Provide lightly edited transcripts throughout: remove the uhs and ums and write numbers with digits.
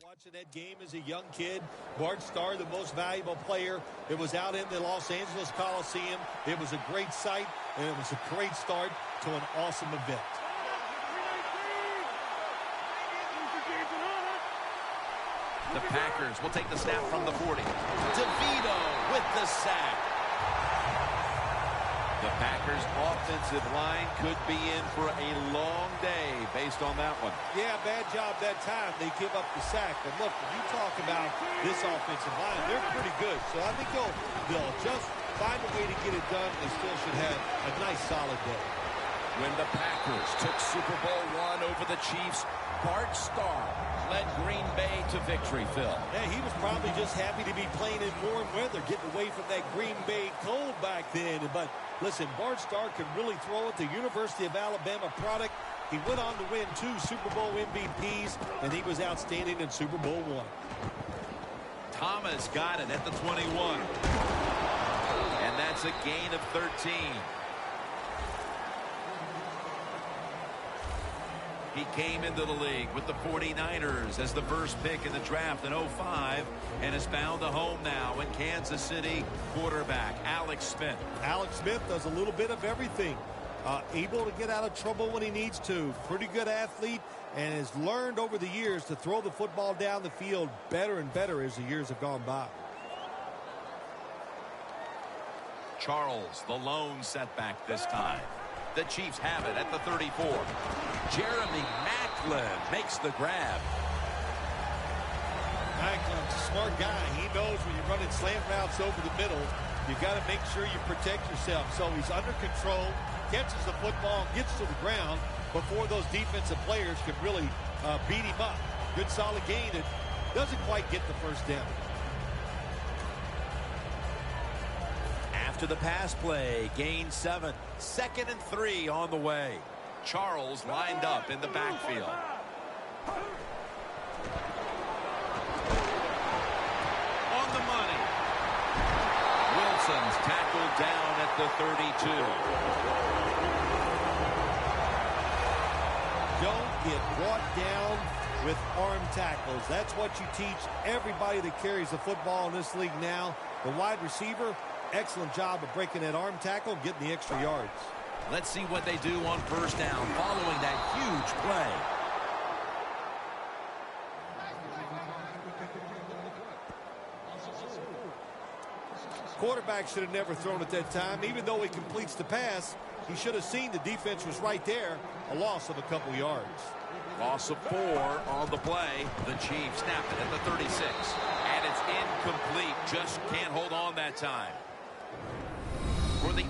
Watching that game as a young kid, Bart Starr, the most valuable player. It was out in the Los Angeles Coliseum. It was a great sight, and it was a great start to an awesome event. The Packers will take the snap from the 40. DeVito with the sack. The Packers' offensive line could be in for a long day based on that one. Yeah, bad job that time. They give up the sack. But look, when you talk about this offensive line, they're pretty good. So I think they'll just find a way to get it done. They still should have a nice, solid day. When the Packers took Super Bowl I over the Chiefs, Bart Starr led Green Bay to victory, Phil. Yeah, he was probably just happy to be playing in warm weather, getting away from that Green Bay cold back then. But listen, Bart Starr could really throw it. The University of Alabama product. He went on to win 2 Super Bowl MVPs, and he was outstanding in Super Bowl I. Thomas got it at the 21. And that's a gain of 13. He came into the league with the 49ers as the first pick in the draft in 05 and is bound a home now in Kansas City. Quarterback Alex Smith. Alex Smith does a little bit of everything. Able to get out of trouble when he needs to. Pretty good athlete and has learned over the years to throw the football down the field better and better as the years have gone by. Charles, the lone setback this time. The Chiefs have it at the 34. Jeremy Maclin makes the grab. Macklin's a smart guy. He knows when you're running slant routes over the middle, you got to make sure you protect yourself. So he's under control, catches the football, gets to the ground before those defensive players can really beat him up. Good solid gain. It doesn't quite get the first down. After the pass play, gain 7. 2nd and 3 on the way. Charles lined up in the backfield. On the money. Wilson's tackled down at the 32. Don't get brought down with arm tackles. That's what you teach everybody that carries the football in this league now. The wide receiver, excellent job of breaking that arm tackle, getting the extra yards. Let's see what they do on first down following that huge play. Quarterback should have never thrown at that time. Even though he completes the pass, he should have seen the defense was right there. A loss of a couple yards. Loss of 4 on the play. The Chiefs snap it at the 36. And it's incomplete. Just can't hold on that time. For the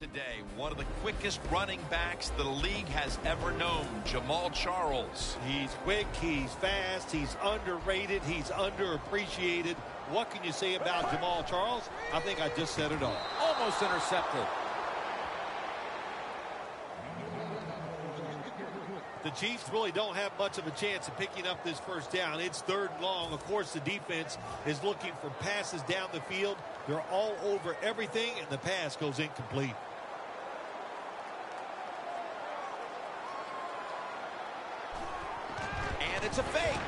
today, one of the quickest running backs the league has ever known, Jamal Charles. He's quick, he's fast, he's underrated, he's underappreciated. What can you say about Jamal Charles? I think I just said it all. Almost intercepted. The Chiefs really don't have much of a chance of picking up this first down. It's 3rd and long. Of course, the defense is looking for passes down the field. They're all over everything, and the pass goes incomplete. And it's a fake.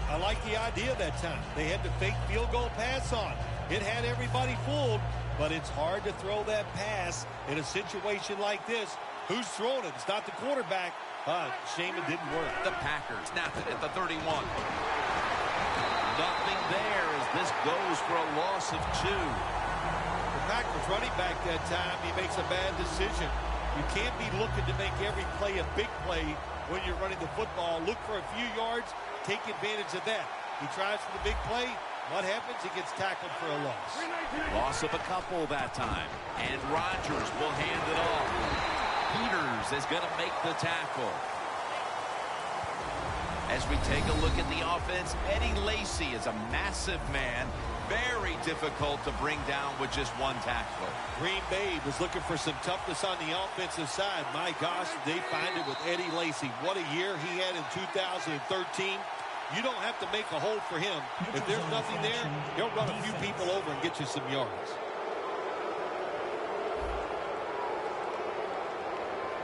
I like the idea that time. They had the fake field goal pass on. It had everybody fooled, but it's hard to throw that pass in a situation like this. Who's throwing it? It's not the quarterback. Shame it didn't work. The Packers snap it at the 31. Nothing there as this goes for a loss of 2. The Packers running back that time, he makes a bad decision. You can't be looking to make every play a big play when you're running the football. Look for a few yards. Take advantage of that. He tries for the big play. What happens? He gets tackled for a loss. Loss of a couple that time. And Rodgers will hand it off. Peters is going to make the tackle. As we take a look at the offense, Eddie Lacy is a massive man. Very difficult to bring down with just one tackle. Green Bay was looking for some toughness on the offensive side. My gosh, they find it with Eddie Lacy. What a year he had in 2013. You don't have to make a hole for him. If there's nothing there, he'll run a few people over and get you some yards.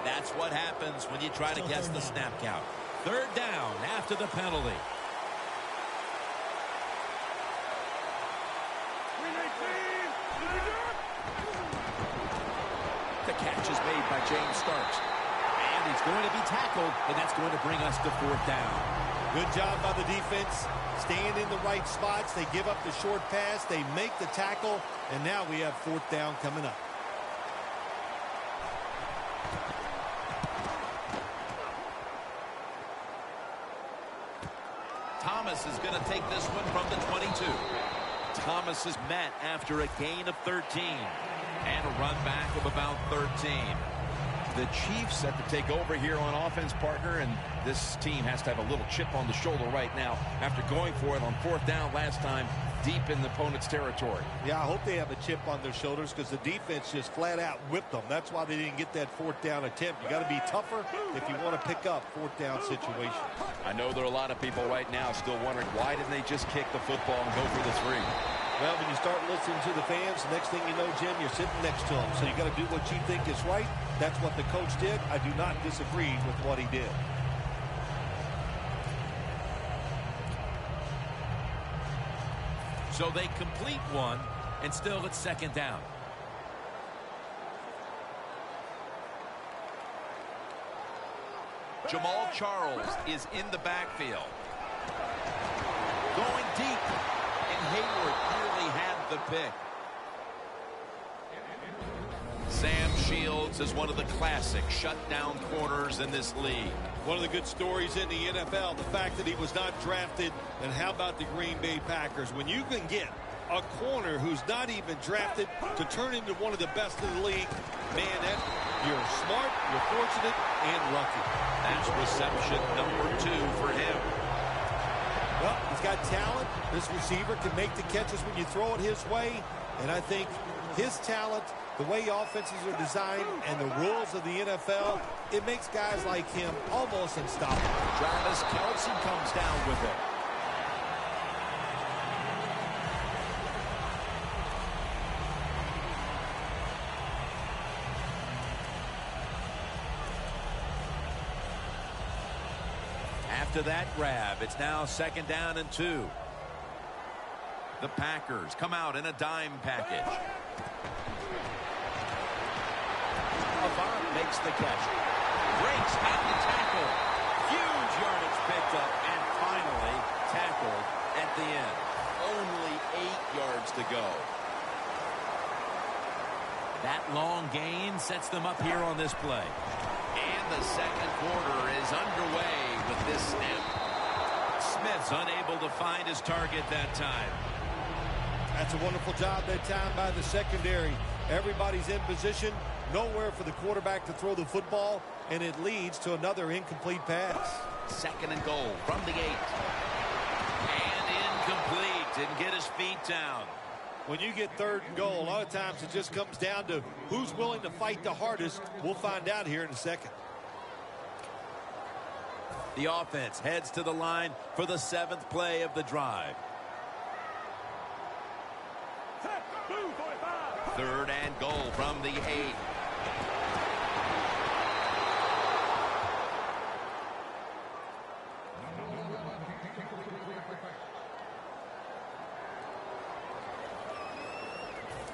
That's what happens when you try to guess the snap count. 3rd down after the penalty. The catch is made by James Starks. And he's going to be tackled, and that's going to bring us to 4th down. Good job by the defense. Staying in the right spots. They give up the short pass. They make the tackle. And now we have 4th down coming up. Thomas is going to take this one from the 22. Thomas is met after a gain of 13. And a run back of about 13. The Chiefs set to take over here on offense, partner, and this team has to have a little chip on the shoulder right now after going for it on 4th down last time deep in the opponent's territory. Yeah, I hope they have a chip on their shoulders because the defense just flat out whipped them. That's why they didn't get that 4th down attempt. You got to be tougher if you want to pick up 4th down situation. I know there are a lot of people right now still wondering why didn't they just kick the football and go for the 3? Well, when you start listening to the fans, the next thing you know, Jim, you're sitting next to them. So you got to do what you think is right. That's what the coach did. I do not disagree with what he did. So they complete one, and still it's 2nd down. Jamal Charles is in the backfield. Going deep, and Hayward nearly had the pick. Sam Shields is one of the classic shutdown corners in this league. One of the good stories in the NFL, the fact that he was not drafted. And how about the Green Bay Packers? When you can get a corner who's not even drafted to turn into one of the best in the league, man, you're smart, you're fortunate, and lucky. That's reception number 2 for him. Well, he's got talent. This receiver can make the catches when you throw it his way. And I think his talent, the way offenses are designed, and the rules of the NFL, it makes guys like him almost unstoppable. Travis Kelce comes down with it. After that grab, it's now 2nd down and 2. The Packers come out in a dime package. Avant makes the catch. Breaks at the tackle. Huge yardage picked up and finally tackled at the end. Only 8 yards to go. That long gain sets them up here on this play. And the 2nd quarter is underway with this snap. Smith's unable to find his target that time. That's a wonderful job that time by the secondary. Everybody's in position. Nowhere for the quarterback to throw the football, and it leads to another incomplete pass. 2nd and goal from the 8. And incomplete Didn't get his feet down. When you get 3rd and goal, a lot of times it just comes down to who's willing to fight the hardest. We'll find out here in a second. The offense heads to the line for the 7th play of the drive. 3rd and goal from the 8.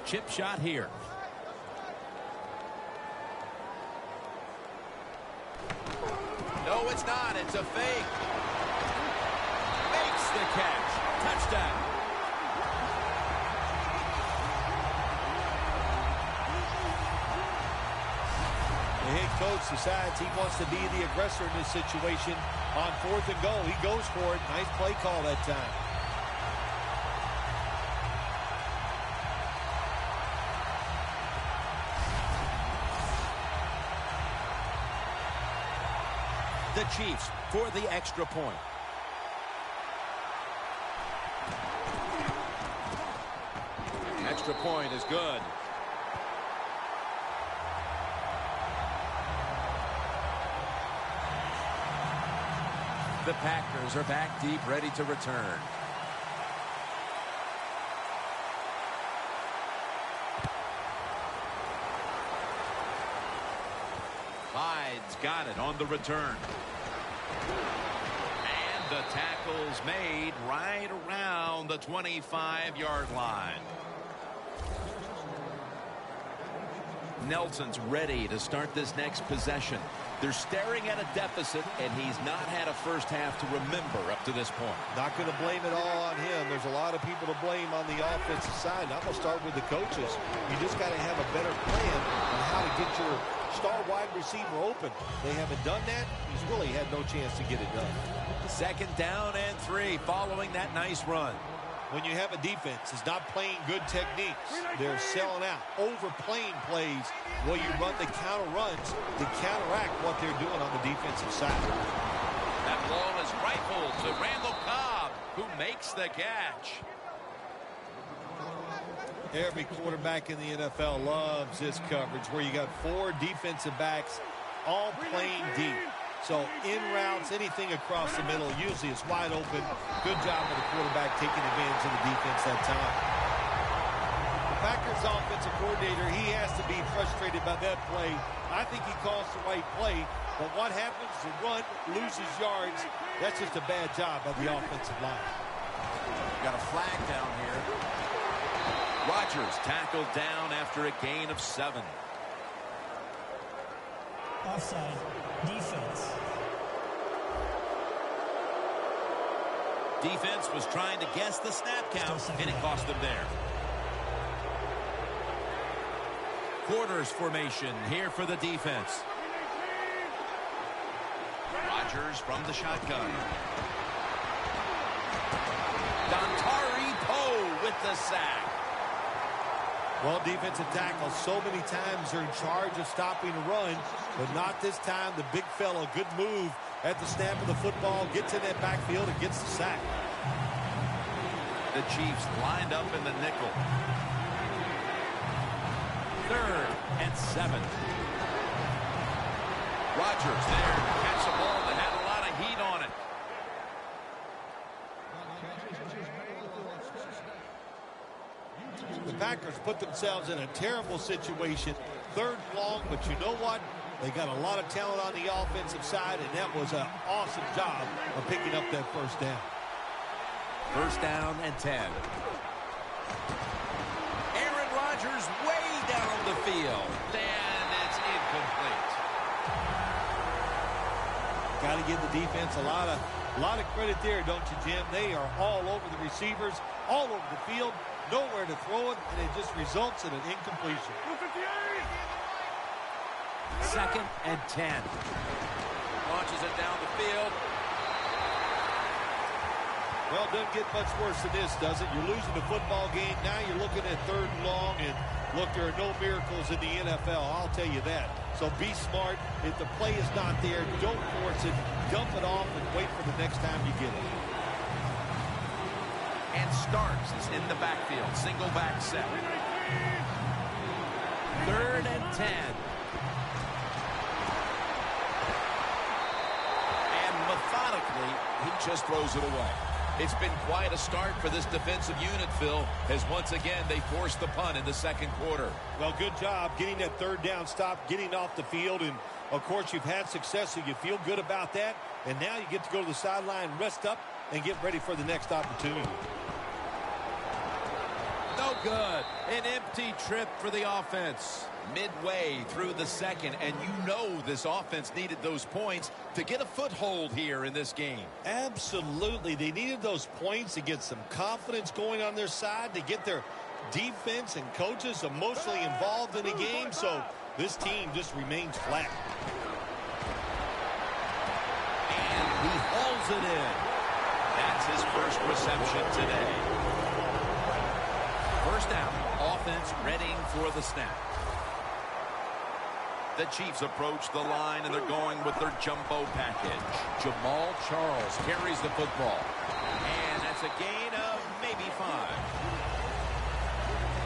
Chip shot here. No, it's not. It's a fake. Makes the catch. Touchdown. The head coach decides he wants to be the aggressor in this situation. On 4th and goal, he goes for it. Nice play call that time. The Chiefs for the extra point. Extra point is good. The Packers are back deep, ready to return. Hyde's got it on the return. And the tackle's made right around the 25-yard line. Nelson's ready to start this next possession. They're staring at a deficit, and he's not had a first half to remember up to this point. Not going to blame it all on him. There's a lot of people to blame on the offensive side. I'm going to start with the coaches. You just got to have a better plan on how to get your star wide receiver open. They haven't done that. He's really had no chance to get it done. 2nd down and 3 following that nice run. When you have a defense that's not playing good techniques, they're selling out, overplaying plays while you run the counter runs to counteract what they're doing on the defensive side. That ball is rifled to Randall Cobb, who makes the catch. Every quarterback in the NFL loves this coverage where you got 4 defensive backs all playing deep. So in routes, anything across the middle, usually it's wide open. Good job of the quarterback taking advantage of the defense that time. The Packers offensive coordinator, he has to be frustrated by that play. I think he calls the right play, but what happens? The run loses yards. That's just a bad job by the offensive line. Got a flag down here. Rodgers tackled down after a gain of 7. Offside. Defense. Defense was trying to guess the snap count, and it cost them there. Quarters formation here for the defense. Rodgers from the shotgun. Dontari Poe with the sack. Well, defensive tackle, so many times they're in charge of stopping a run, but not this time. The big fella, good move at the snap of the football, gets in that backfield and gets the sack. The Chiefs lined up in the nickel. 3rd and 7. Rodgers there to catch the ball that had a lot of heat on it. The Packers put themselves in a terrible situation. 3rd and long, but you know what? They got a lot of talent on the offensive side, and that was an awesome job of picking up that 1st down. 1st down and 10. Aaron Rodgers way down on the field, and it's incomplete. Got to give the defense a lot of credit there, don't you, Jim? They are all over the receivers, all over the field, nowhere to throw it, and it just results in an incompletion. 2nd and 10. Launches it down the field. Well, it doesn't get much worse than this, does it? You're losing the football game. Now you're looking at 3rd and long, and look, there are no miracles in the NFL, I'll tell you that. So be smart. If the play is not there, don't force it. Dump it off and wait for the next time you get it. And Starks is in the backfield. Single back set. 3rd and 10. And methodically, he just throws it away. It's been quite a start for this defensive unit, Phil, as once again they forced the punt in the second quarter. Well, good job getting that 3rd down stop, getting off the field. And, of course, you've had success, so you feel good about that. And now you get to go to the sideline, rest up, and get ready for the next opportunity. No good. An empty trip for the offense. Midway through the second, and you know this offense needed those points to get a foothold here in this game. Absolutely. They needed those points to get some confidence going on their side, to get their defense and coaches emotionally involved in the game, so this team just remains flat. And he hauls it in. That's his first reception today. First down, offense readying for the snap. The Chiefs approach the line, and they're going with their jumbo package. Jamal Charles carries the football. And that's a gain of maybe 5.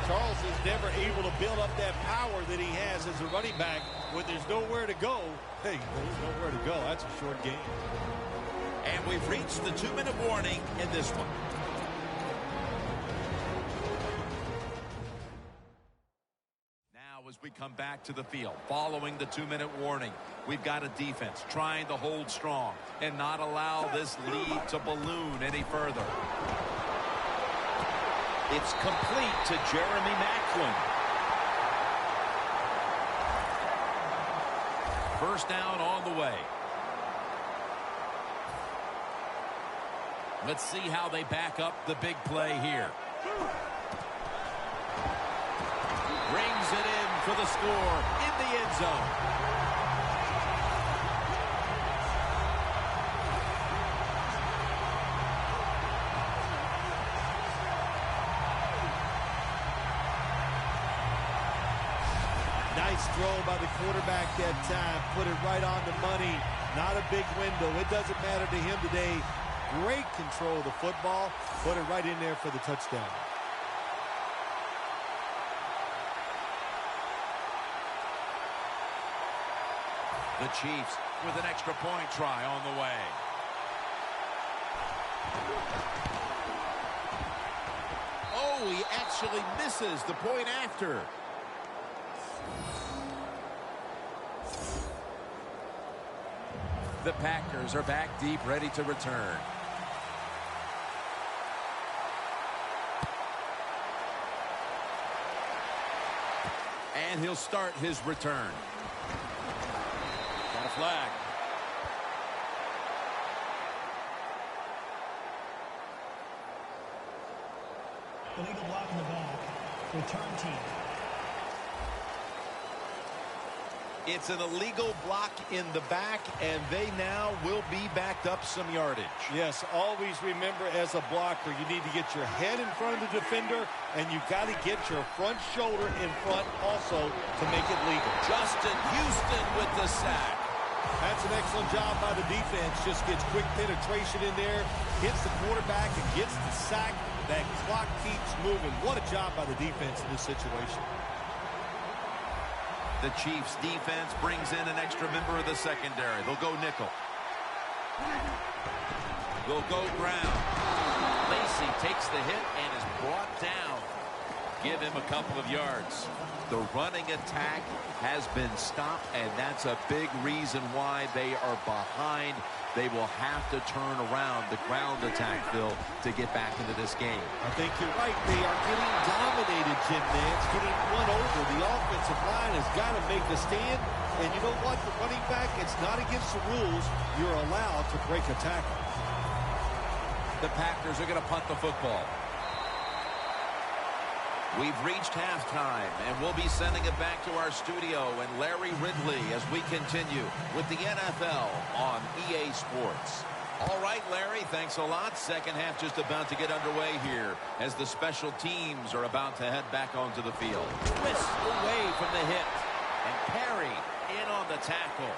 Charles is never able to build up that power that he has as a running back. When there's nowhere to go, hey, there's nowhere to go. That's a short game. And we've reached the 2-minute warning in this one. As we come back to the field following the 2-minute warning, we've got a defense trying to hold strong and not allow this lead to balloon any further. It's complete to Jeremy Maclin. First down on the way. Let's see how they back up the big play here. Brings it in for the score in the end zone. Nice throw by the quarterback that time. Put it right on the money. Not a big window. It doesn't matter to him today. Great control of the football. Put it right in there for the touchdown. The Chiefs with an extra point try on the way. Oh, he actually misses the point after. The Packers are back deep, ready to return. And he'll start his return. Got a flag. Illegal block in the back. Return team. It's an illegal block in the back, and they now will be backed up some yardage. Yes, always remember as a blocker, you need to get your head in front of the defender, and you've got to get your front shoulder in front also to make it legal. Justin Houston with the sack. That's an excellent job by the defense. Just gets quick penetration in there, hits the quarterback, and gets the sack. That clock keeps moving. What a job by the defense in this situation. The Chiefs defense brings in an extra member of the secondary. They'll go nickel. They'll go ground. Lacey takes the hit and is brought down. Give him a couple of yards. The running attack has been stopped, and that's a big reason why they are behind. They will have to turn around the ground attack, Phil, to get back into this game. I think you're right. They are getting dominated, Jim Nance, getting run over. The offensive line has got to make a stand. And you know what? The running back, it's not against the rules. You're allowed to break a tackle. The Packers are going to punt the football. We've reached halftime, and we'll be sending it back to our studio and Larry Ridley as we continue with the NFL on EA Sports. All right, Larry, thanks a lot. Second half just about to get underway here as the special teams are about to head back onto the field. Twist away from the hit, and Perry in on the tackle.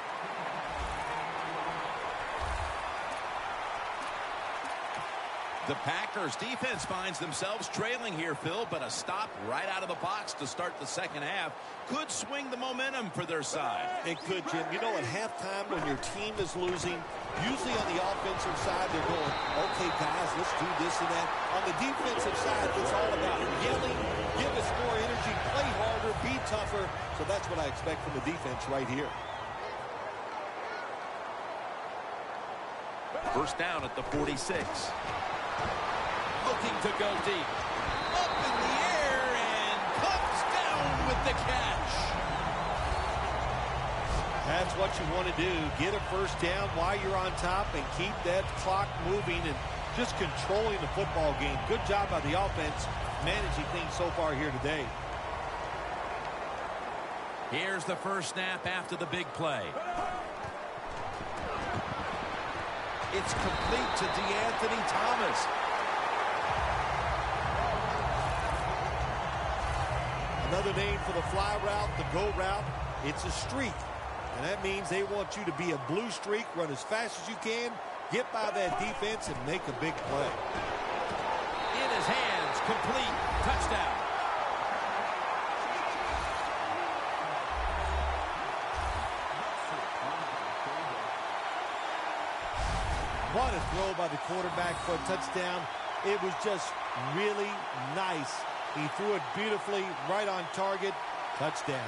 The Packers defense finds themselves trailing here, Phil, but a stop right out of the box to start the second half could swing the momentum for their side. It could, Jim. You know, at halftime when your team is losing, usually on the offensive side, they're going, okay, guys, let's do this and that. On the defensive side, it's all about yelling, give us more energy, play harder, be tougher. So that's what I expect from the defense right here. First down at the 46. Looking to go deep. Up in the air and comes down with the catch. That's what you want to do. Get a first down while you're on top and keep that clock moving and just controlling the football game. Good job by the offense managing things so far here today. Here's the first snap after the big play. It's complete to DeAnthony Thomas. Another name for the fly route, the go route, it's a streak. And that means they want you to be a blue streak, run as fast as you can, get by that defense, and make a big play. In his hands, complete, touchdown. What a throw by the quarterback for a touchdown. It was just really nice. He threw it beautifully, right on target. Touchdown.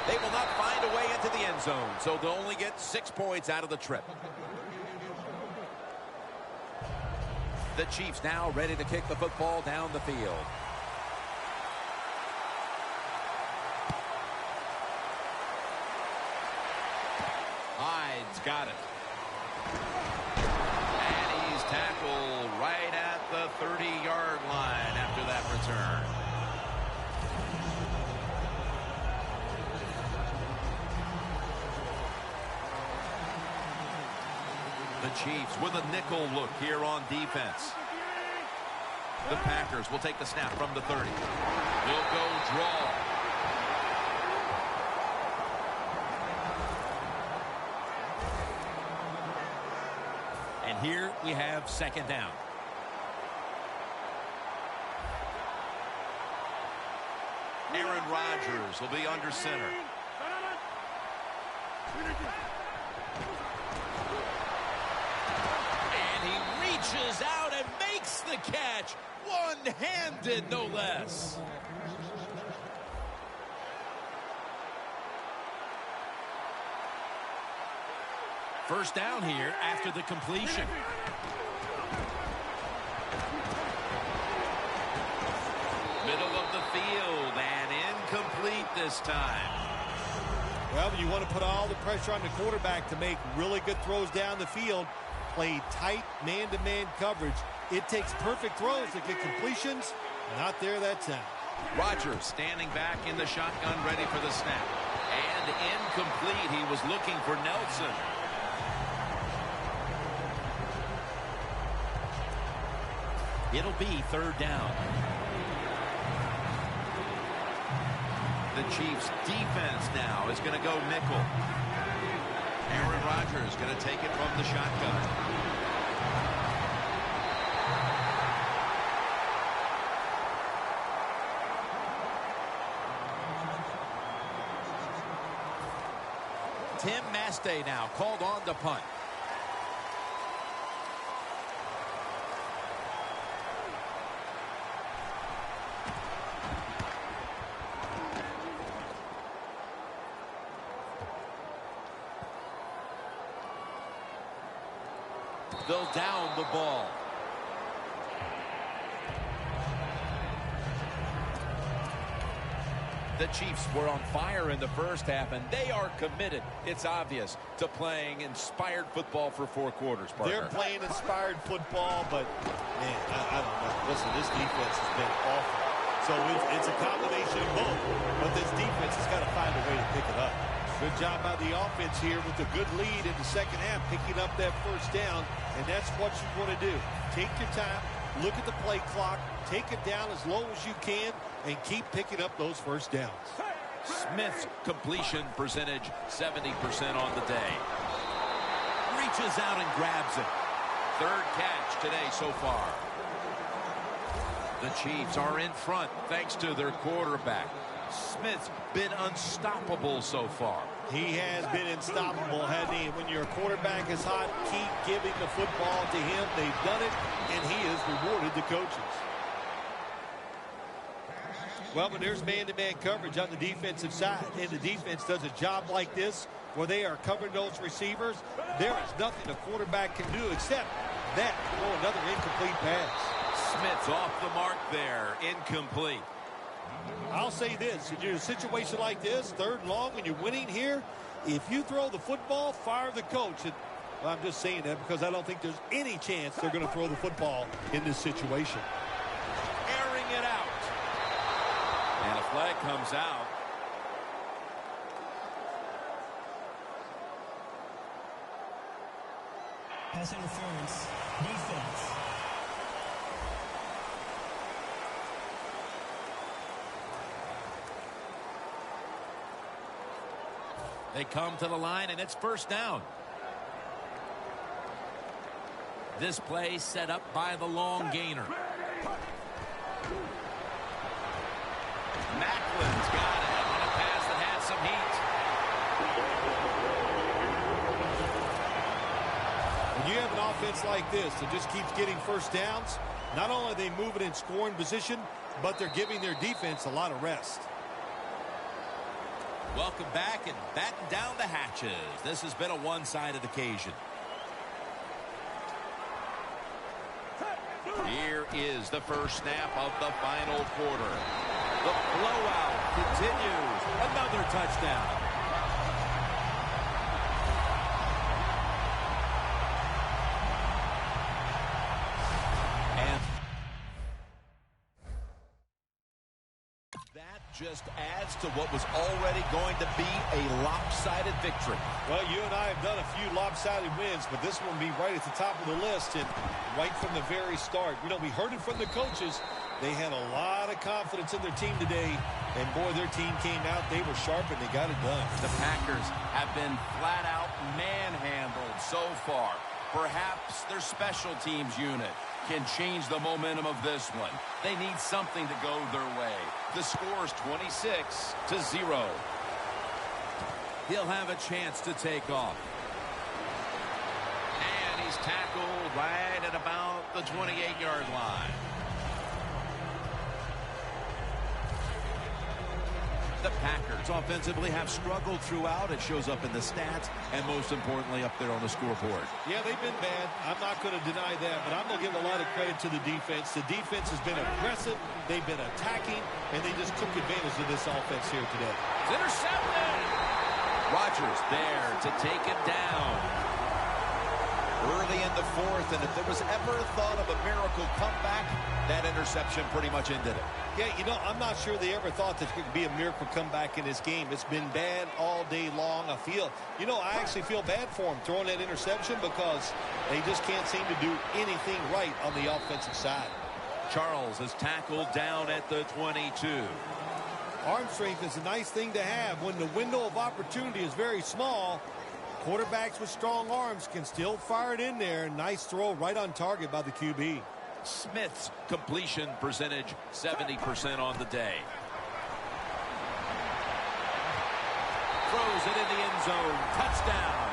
They will not find a way into the end zone, so they'll only get 6 points out of the trip. The Chiefs now ready to kick the football down the field. Hyde's got it. And he's tackled right at the 30-yard line after that return. The Chiefs with a nickel look here on defense. The Packers will take the snap from the 30. Will go draw. And here we have second down. Aaron Rodgers will be under center. Reaches out and makes the catch. One-handed, no less. First down here after the completion. Middle of the field and incomplete this time. Well, you want to put all the pressure on the quarterback to make really good throws down the field. Play tight man-to-man coverage. It takes perfect throws to get completions. Not there that time. Rodgers standing back in the shotgun, ready for the snap. And incomplete. He was looking for Nelson. It'll be third down. The Chiefs' defense now is going to go nickel. Aaron Rodgers going to take it from the shotgun. Tim Mastay now called on to punt. They'll down the ball. The Chiefs were on fire in the first half, and they are committed, it's obvious, to playing inspired football for 4 quarters, partner. They're playing inspired football, but, man, I don't know. Listen, this defense has been awful. So it's a combination of both. But this defense has got to find a way to pick it up. Good job by the offense here with a good lead in the second half, picking up that first down, and that's what you want to do. Take your time, look at the play clock, take it down as low as you can, and keep picking up those first downs. Smith's completion percentage, 70% on the day. Reaches out and grabs it. Third catch today so far. The Chiefs are in front thanks to their quarterback. Smith's been unstoppable so far. He has been unstoppable, hasn't he? When your quarterback is hot, keep giving the football to him. They've done it, and he has rewarded the coaches. Well, but there's man-to-man coverage on the defensive side, and the defense does a job like this where they are covering those receivers. There is nothing a quarterback can do except that. Oh, another incomplete pass. Smith's off the mark there. Incomplete. I'll say this, in a situation like this, 3rd and long, when you're winning here, if you throw the football, fire the coach. And, well, I'm just saying that because I don't think there's any chance they're going to throw the football in this situation. Airing it out. And a flag comes out. Pass interference. Defense. They come to the line, and it's first down. This play set up by the long gainer. Macklin's got it on a pass that had some heat. When you have an offense like this that just keeps getting first downs, not only are they moving in scoring position, but they're giving their defense a lot of rest. Welcome back and batten down the hatches. This has been a one-sided occasion. Here is the first snap of the final quarter. The blowout continues. Another touchdown. And that just adds to what was already going to be a lopsided victory. Well, you and I have done a few lopsided wins, but this one will be right at the top of the list and right from the very start. You know, we heard it from the coaches. They had a lot of confidence in their team today, and boy, their team came out. They were sharp, and they got it done. The Packers have been flat out manhandled so far. Perhaps their special teams unit can change the momentum of this one. They need something to go their way. The score is 26-0. He'll have a chance to take off. And he's tackled right at about the 28-yard line. The Packers offensively have struggled throughout. It shows up in the stats and most importantly up there on the scoreboard. Yeah, they've been bad. I'm not going to deny that, but I'm going to give a lot of credit to the defense. The defense has been aggressive. They've been attacking, and they just took advantage of this offense here today. It's intercepted. Rodgers there to take it down. Early in the 4th, and if there was ever a thought of a miracle comeback, that interception pretty much ended it. Yeah, you know, I'm not sure they ever thought there could be a miracle comeback in this game. It's been bad all day long. I actually feel bad for them throwing that interception because they just can't seem to do anything right on the offensive side. Charles is tackled down at the 22. Arm strength is a nice thing to have when the window of opportunity is very small. Quarterbacks with strong arms can still fire it in there. Nice throw right on target by the QB. Smith's completion percentage, 70% on the day. Throws it in the end zone. Touchdown.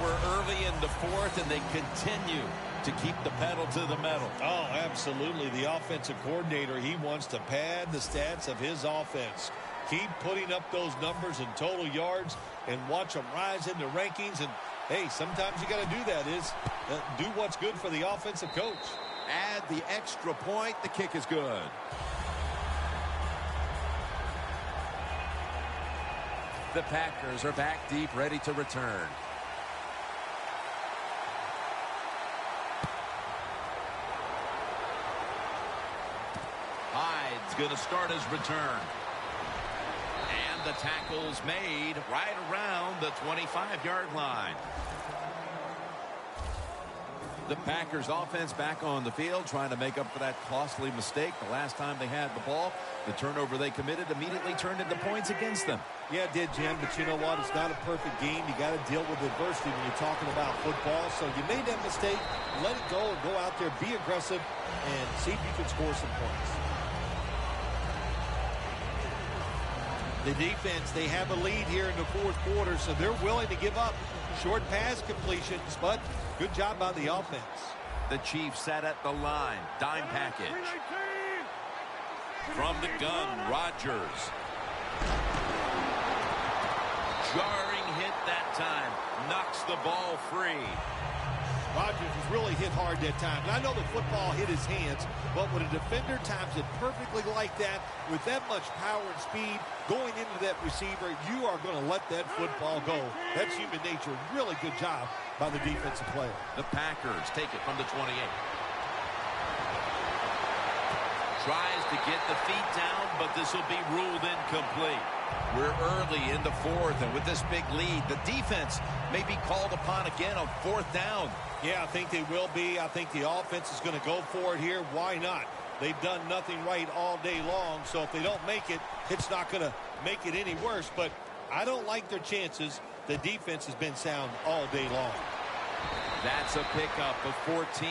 We're early in the 4th, and they continue to keep the pedal to the metal. Oh, absolutely. The offensive coordinator, he wants to pad the stats of his offense. Keep putting up those numbers in total yards and watch them rise in the rankings. And, hey, sometimes you got to do that do what's good for the offensive coach. Add the extra point. The kick is good. The Packers are back deep, ready to return. going to start his return. And the tackle's made right around the 25-yard line. The Packers offense back on the field trying to make up for that costly mistake the last time they had the ball. The turnover they committed immediately turned into points against them. Yeah, it did, Jim, but you know what? It's not a perfect game. You got to deal with adversity when you're talking about football. So you made that mistake, let it go, and go out there, be aggressive, and see if you can score some points. The defense, they have a lead here in the fourth quarter, so they're willing to give up short pass completions, but good job by the offense. The Chiefs sat at the line. Dime package. From the gun, Rodgers. Jarring hit that time. Knocks the ball free. Rodgers was really hit hard that time. And I know the football hit his hands, but when a defender times it perfectly like that, with that much power and speed going into that receiver, you are going to let that football go. That's human nature. Really good job by the defensive player. The Packers take it from the 28. Tries to get the feet down, but this will be ruled incomplete. We're early in the fourth, and with this big lead, the defense may be called upon again on fourth down. Yeah, I think they will be. I think the offense is going to go for it here. Why not? They've done nothing right all day long, so if they don't make it, it's not going to make it any worse. But I don't like their chances. The defense has been sound all day long. That's a pickup of 14.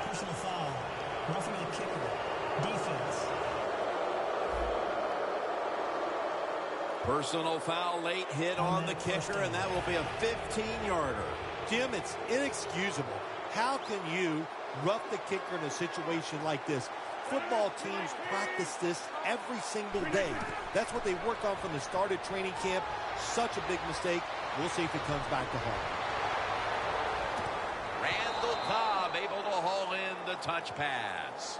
Personal foul. Roughing the kicker. Defense. Personal foul, late hit on the kicker, and that will be a 15-yarder. Jim, it's inexcusable. How can you rough the kicker in a situation like this? Football teams practice this every single day. That's what they work on from the start of training camp. Such a big mistake. We'll see if it comes back to haunt. Randall Cobb able to haul in the touch pass.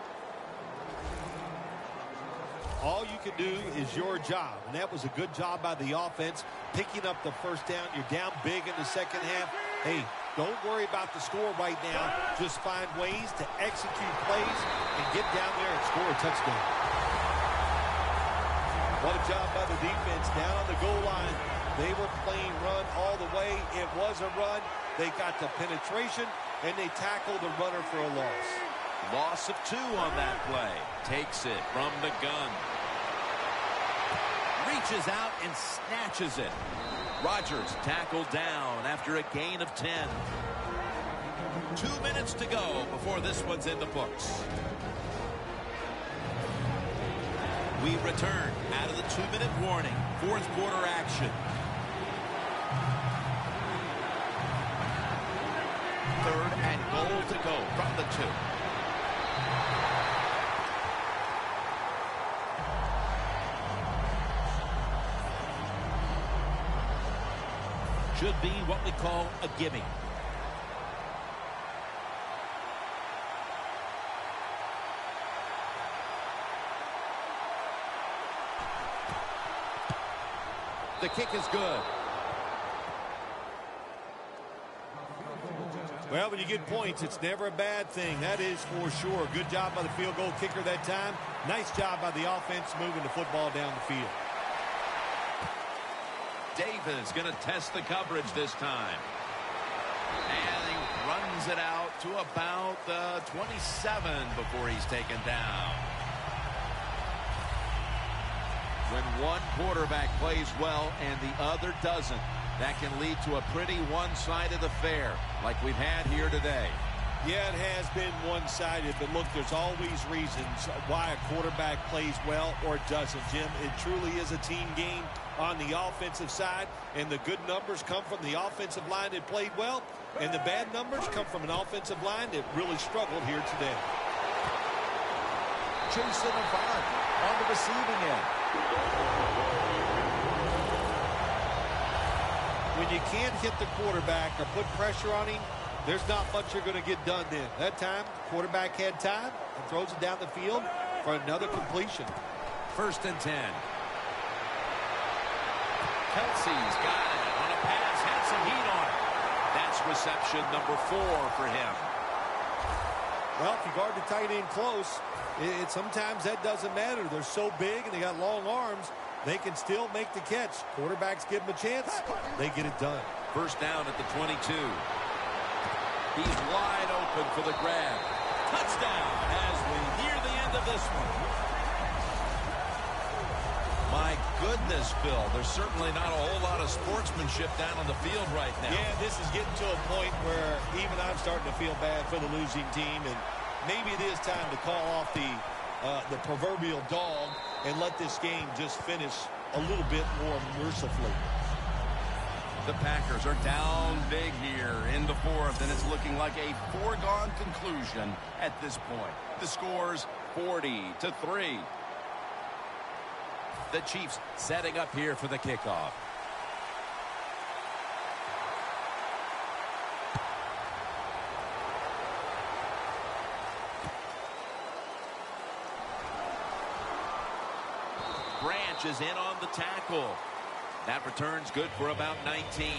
All you can do is your job, and that was a good job by the offense, picking up the first down. You're down big in the second half. Hey, don't worry about the score right now. Just find ways to execute plays and get down there and score a touchdown. What a job by the defense down on the goal line. They were playing run all the way. It was a run. They got the penetration, and they tackled the runner for a loss. Loss of 2 on that play. Takes it from the gun. Reaches out and snatches it. Rodgers tackled down after a gain of 10. 2 minutes to go before this one's in the books. We return out of the 2-minute warning. Fourth quarter action. Third and goal to go from the 2. Should be what we call a gimme. The kick is good. Well, when you get points, it's never a bad thing. That is for sure. Good job by the field goal kicker that time. Nice job by the offense moving the football down the field. Davis going to test the coverage this time. And he runs it out to about the 27 before he's taken down. When one quarterback plays well and the other doesn't, that can lead to a pretty one-sided affair like we've had here today. Yeah, it has been one-sided, but look, there's always reasons why a quarterback plays well or doesn't, Jim. It truly is a team game on the offensive side, and the good numbers come from the offensive line that played well, and the bad numbers come from an offensive line that really struggled here today. Jason Avant on the receiving end. When you can't hit the quarterback or put pressure on him, there's not much you're going to get done then. That time, quarterback had time and throws it down the field for another completion. 1st and 10. Kelsey's got it on a pass, had some heat on it. That That's reception number 4 for him. Well, if you guard the tight end close, sometimes that doesn't matter. They're so big and they got long arms, they can still make the catch. Quarterbacks give them a chance, they get it done. First down at the 22. He's wide open for the grab. Touchdown as we near the end of this one. My goodness, Phil, there's certainly not a whole lot of sportsmanship down on the field right now. Yeah, this is getting to a point where even I'm starting to feel bad for the losing team, and maybe it is time to call off the proverbial dog and let this game just finish a little bit more mercifully. The Packers are down big here in the 4th, and it's looking like a foregone conclusion at this point. The score's 40-3. The Chiefs setting up here for the kickoff. Branch is in on the tackle. That return's good for about 19.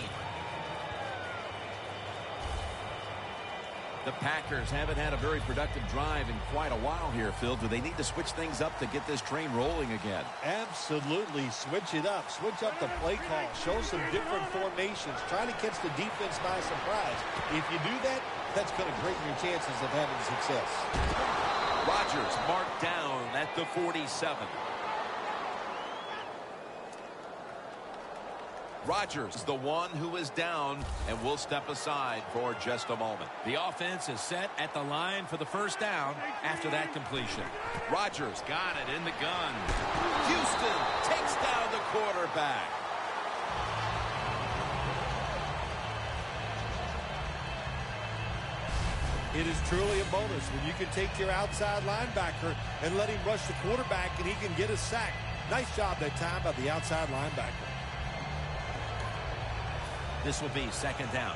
The Packers haven't had a very productive drive in quite a while here, Phil. Do they need to switch things up to get this train rolling again? Absolutely. Switch it up. Switch up the play call. Show some different formations. Try to catch the defense by surprise. If you do that, that's going to greaten your chances of having success. Rodgers marked down at the 47. Rodgers, the one who is down, and will step aside for just a moment. The offense is set at the line for the first down after that completion. Rodgers got it in the gun. Houston takes down the quarterback. It is truly a bonus when you can take your outside linebacker and let him rush the quarterback and he can get a sack. Nice job that time by the outside linebacker. This will be second down.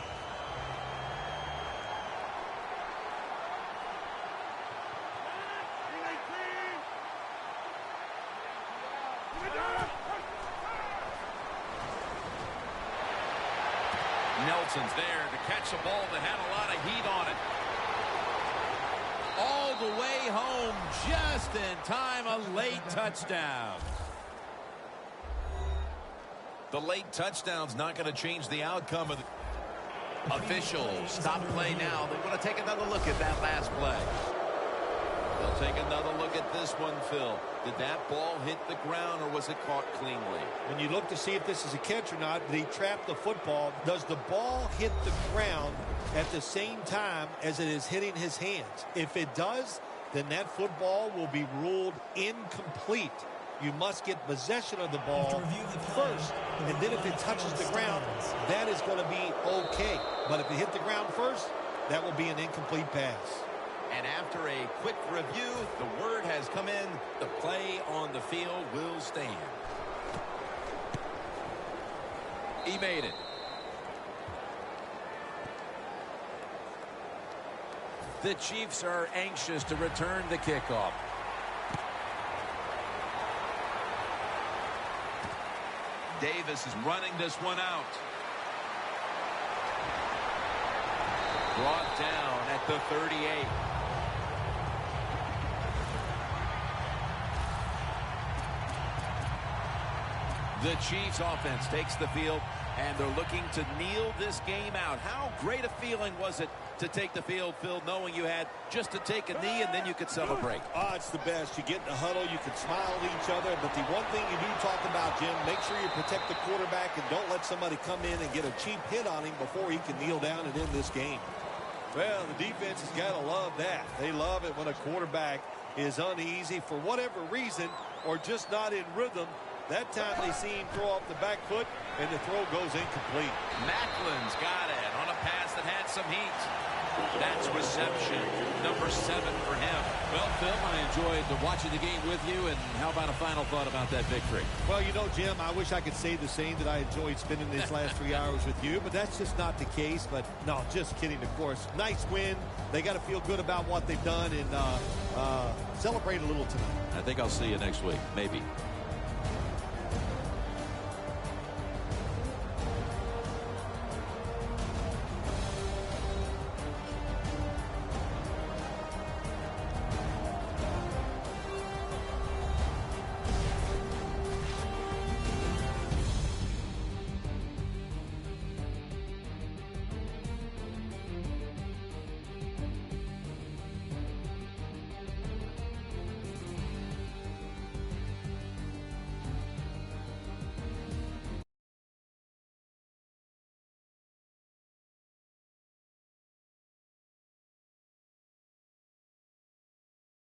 Nelson's there to catch a ball that had a lot of heat on it. All the way home just in time, a late touchdown. The late touchdown's not going to change the outcome of the officials. Stop play now. They want to take another look at that last play. They'll take another look at this one, Phil. Did that ball hit the ground or was it caught cleanly? When you look to see if this is a catch or not, did he trap the football? Does the ball hit the ground at the same time as it is hitting his hands? If it does, then that football will be ruled incomplete. You must get possession of the ball first, and then if it touches the ground, that is going to be okay. But if it hit the ground first, that will be an incomplete pass. And after a quick review, the word has come in. The play on the field will stand. He made it. The Chiefs are anxious to return the kickoff. Davis is running this one out. Brought down at the 38. The Chiefs offense takes the field, and they're looking to kneel this game out. How great a feeling was it to take the field, Phil, knowing you had just to take a knee and then you could celebrate? Oh, it's the best. You get in the huddle, you can smile at each other, but the one thing you do talk about, Jim, make sure you protect the quarterback and don't let somebody come in and get a cheap hit on him before he can kneel down and end this game. Well, the defense has got to love that. They love it when a quarterback is uneasy for whatever reason or just not in rhythm. That time they see him throw off the back foot, and the throw goes incomplete. Macklin's got it on a pass that had some heat. That's reception number 7 for him. Well, Phil, I enjoyed watching the game with you, and how about a final thought about that victory? Well, you know, Jim, I wish I could say the same, that I enjoyed spending these last 3 hours with you, but that's just not the case. But, no, just kidding, of course. Nice win. They got to feel good about what they've done and celebrate a little tonight. I think I'll see you next week, maybe.